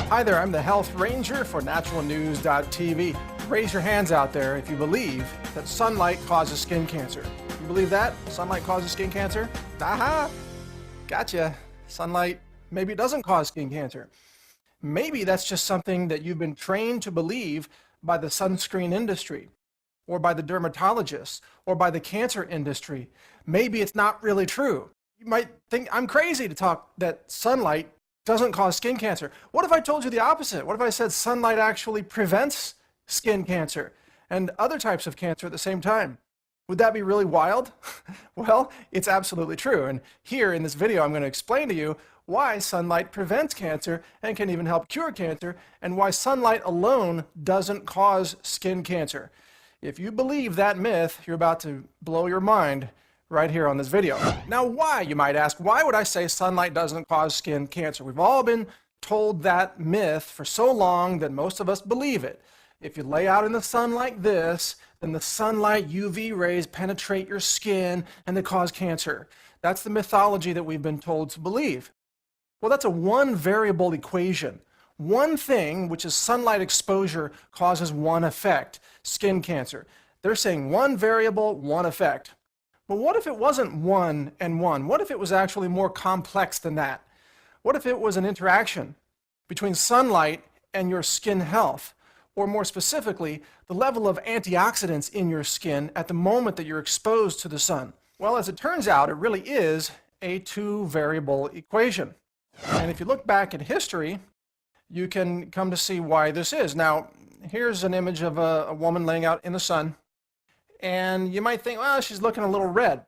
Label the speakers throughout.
Speaker 1: Hi there, I'm the Health Ranger for naturalnews.tv. Raise your hands out there if you believe that sunlight causes skin cancer. You believe that? Sunlight causes skin cancer? Aha! Gotcha. Sunlight maybe doesn't cause skin cancer. Maybe that's just something that you've been trained to believe by the sunscreen industry, or by the dermatologists, or by the cancer industry. Maybe it's not really true. You might think I'm crazy to talk that sunlight doesn't cause skin cancer. What if I told you the opposite? What if I said sunlight actually prevents skin cancer and other types of cancer at the same time? Would that be really wild? Well, it's absolutely true. And here in this video, I'm going to explain to you why sunlight prevents cancer and can even help cure cancer, and why sunlight alone doesn't cause skin cancer. If you believe that myth, you're about to blow your mind right here on this video. Now, why, you might ask? Why would I say sunlight doesn't cause skin cancer? We've all been told that myth for so long that most of us believe it. If you lay out in the sun like this, then the sunlight UV rays penetrate your skin and they cause cancer. That's the mythology that we've been told to believe. Well, that's a one variable equation. One thing, which is sunlight exposure, causes one effect, skin cancer. They're saying one variable, one effect. But what if it wasn't one and one? What if it was actually more complex than that? What if it was an interaction between sunlight and your skin health? Or more specifically, the level of antioxidants in your skin at the moment that you're exposed to the sun? Well, as it turns out, it really is a two-variable equation. And if you look back in history, you can come to see why this is. Now, here's an image of a woman laying out in the sun. And you might think, well, she's looking a little red.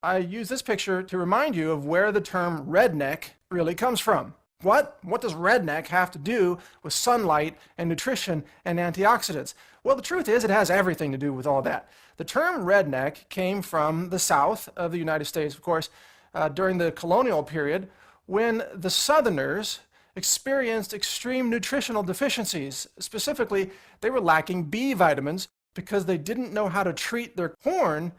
Speaker 1: I use this picture to remind you of where the term redneck really comes from. What does redneck have to do with sunlight and nutrition and antioxidants? Well, the truth is it has everything to do with all that. The term redneck came from the South of the United States, of course, during the colonial period, when the Southerners experienced extreme nutritional deficiencies. Specifically, they were lacking B vitamins because they didn't know how to treat their corn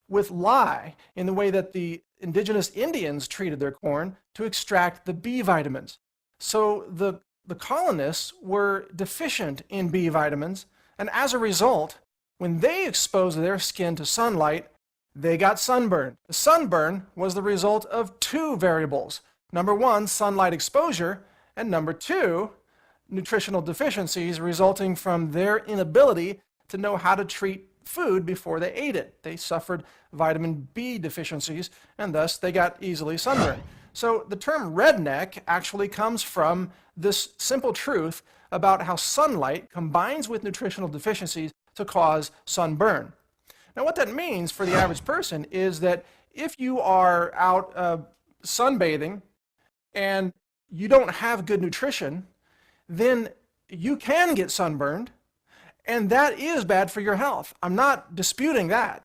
Speaker 1: with lye in the way that the indigenous Indians treated their corn to extract the B vitamins. So the colonists were deficient in B vitamins, and as a result, when they exposed their skin to sunlight, they got sunburned. The sunburn was the result of two variables. Number one, sunlight exposure, and number two, nutritional deficiencies resulting from their inability to know how to treat food before they ate it. They suffered vitamin B deficiencies, and thus they got easily sunburned. So the term redneck actually comes from this simple truth about how sunlight combines with nutritional deficiencies to cause sunburn. Now, what that means for the average person is that if you are out sunbathing and you don't have good nutrition, then you can get sunburned, and that is bad for your health. I'm not disputing that.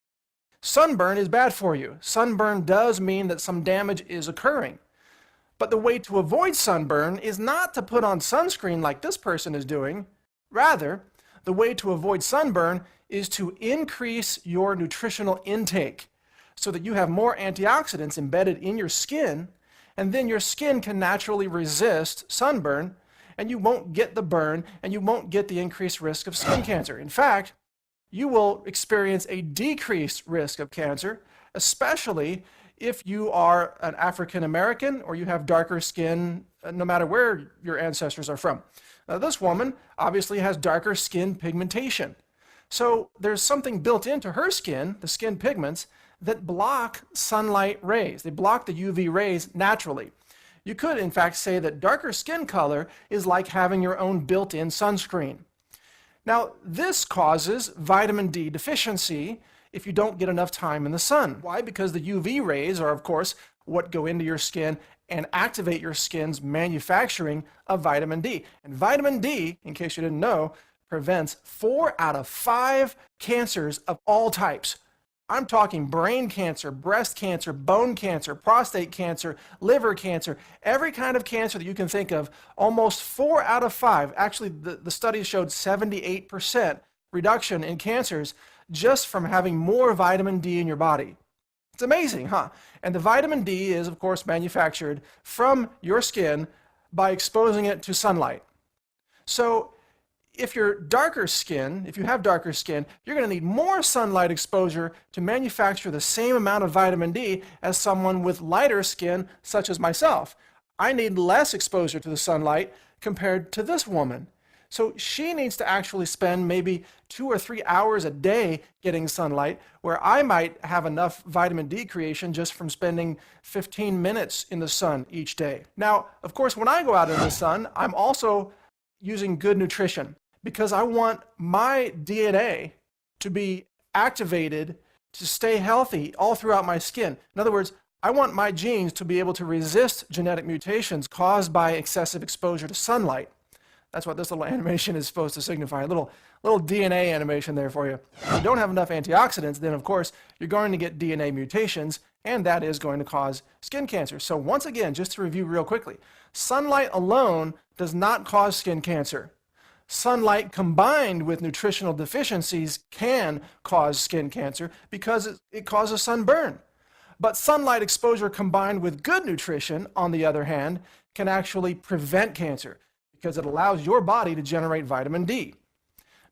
Speaker 1: Sunburn is bad for you. Sunburn does mean that some damage is occurring. But the way to avoid sunburn is not to put on sunscreen like this person is doing. Rather, the way to avoid sunburn is to increase your nutritional intake so that you have more antioxidants embedded in your skin, and then your skin can naturally resist sunburn, and you won't get the burn, and you won't get the increased risk of skin cancer. In fact, you will experience a decreased risk of cancer, especially if you are an African American or you have darker skin, no matter where your ancestors are from. Now, this woman obviously has darker skin pigmentation. So there's something built into her skin, the skin pigments, that block sunlight rays. They block the UV rays naturally. You could, in fact, say that darker skin color is like having your own built-in sunscreen. Now, this causes vitamin D deficiency if you don't get enough time in the sun. Why? Because the UV rays are, of course, what go into your skin and activate your skin's manufacturing of vitamin D. And vitamin D, in case you didn't know, prevents 4 out of 5 cancers of all types. I'm talking brain cancer, breast cancer, bone cancer, prostate cancer, liver cancer, every kind of cancer that you can think of. Almost 4 out of 5, actually the studies showed 78% reduction in cancers just from having more vitamin D in your body. It's amazing, huh? And the vitamin D is, of course, manufactured from your skin by exposing it to sunlight. So if you're darker skin, if you have darker skin, you're going to need more sunlight exposure to manufacture the same amount of vitamin D as someone with lighter skin, such as myself. I need less exposure to the sunlight compared to this woman. So she needs to actually spend maybe 2 or 3 hours a day getting sunlight, where I might have enough vitamin D creation just from spending 15 minutes in the sun each day. Now, of course, when I go out in the sun, I'm also using good nutrition because I want my DNA to be activated to stay healthy all throughout my skin. In other words, I want my genes to be able to resist genetic mutations caused by excessive exposure to sunlight. That's what this little animation is supposed to signify, a little DNA animation there for you. If you don't have enough antioxidants, then of course you're going to get DNA mutations, and that is going to cause skin cancer. So once again, just to review real quickly, sunlight alone does not cause skin cancer. Sunlight combined with nutritional deficiencies can cause skin cancer because it causes sunburn. But sunlight exposure combined with good nutrition, on the other hand, can actually prevent cancer, because it allows your body to generate vitamin D.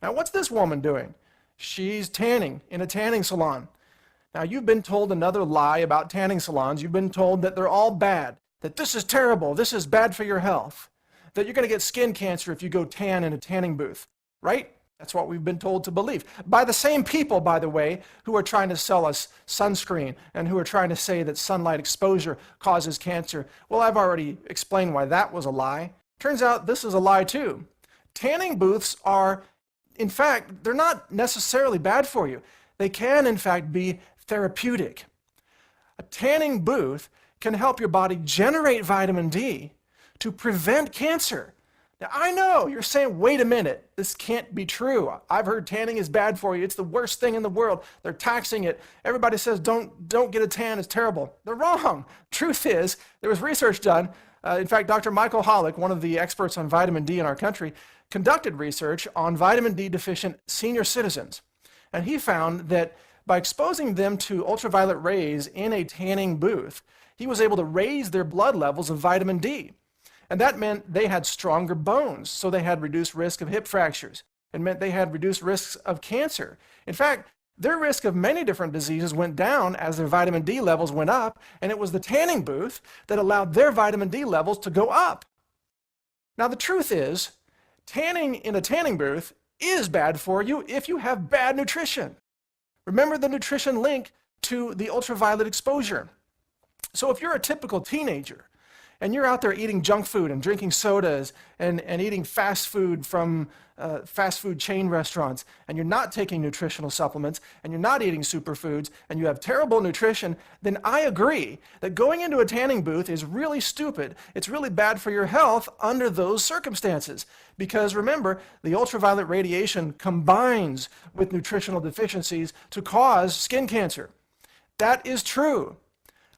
Speaker 1: Now, what's this woman doing? She's tanning in a tanning salon. Now, you've been told another lie about tanning salons. You've been told that they're all bad, that this is terrible, this is bad for your health, that you're going to get skin cancer if you go tan in a tanning booth, right? That's what we've been told to believe. By the same people, by the way, who are trying to sell us sunscreen and who are trying to say that sunlight exposure causes cancer. Well, I've already explained why that was a lie. Turns out this is a lie too. Tanning booths are, in fact, they're not necessarily bad for you. They can, in fact, be therapeutic. A tanning booth can help your body generate vitamin D to prevent cancer. Now, I know you're saying, wait a minute, this can't be true. I've heard tanning is bad for you. It's the worst thing in the world. They're taxing it. Everybody says, don't get a tan, it's terrible. They're wrong. Truth is, there was research done. In fact, Dr. Michael Holick, one of the experts on vitamin D in our country, conducted research on vitamin D deficient senior citizens. And he found that by exposing them to ultraviolet rays in a tanning booth, he was able to raise their blood levels of vitamin D. And that meant they had stronger bones, so they had reduced risk of hip fractures. It meant they had reduced risks of cancer. In fact, their risk of many different diseases went down as their vitamin D levels went up, and it was the tanning booth that allowed their vitamin D levels to go up. Now, the truth is, tanning in a tanning booth is bad for you if you have bad nutrition. Remember the nutrition link to the ultraviolet exposure. So if you're a typical teenager, and you're out there eating junk food and drinking sodas and eating fast food from fast food chain restaurants, and you're not taking nutritional supplements, and you're not eating superfoods, and you have terrible nutrition, then I agree that going into a tanning booth is really stupid. It's really bad for your health under those circumstances. Because remember, the ultraviolet radiation combines with nutritional deficiencies to cause skin cancer. That is true.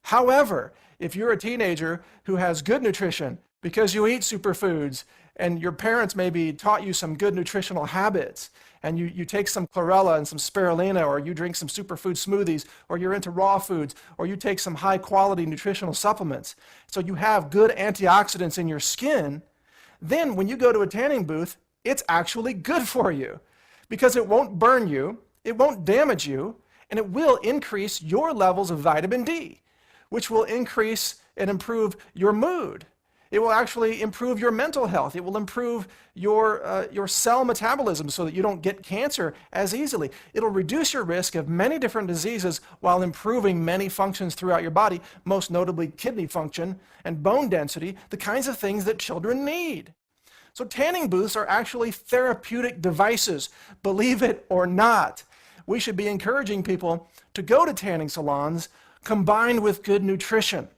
Speaker 1: However, if you're a teenager who has good nutrition because you eat superfoods and your parents maybe taught you some good nutritional habits, and you take some chlorella and some spirulina, or you drink some superfood smoothies, or you're into raw foods, or you take some high quality nutritional supplements, so you have good antioxidants in your skin, then when you go to a tanning booth, it's actually good for you because it won't burn you, it won't damage you, and it will increase your levels of vitamin D, which will increase and improve your mood. It will actually improve your mental health. It will improve your cell metabolism so that you don't get cancer as easily. It'll reduce your risk of many different diseases while improving many functions throughout your body, most notably kidney function and bone density, the kinds of things that children need. So tanning booths are actually therapeutic devices, believe it or not. We should be encouraging people to go to tanning salons combined with good nutrition.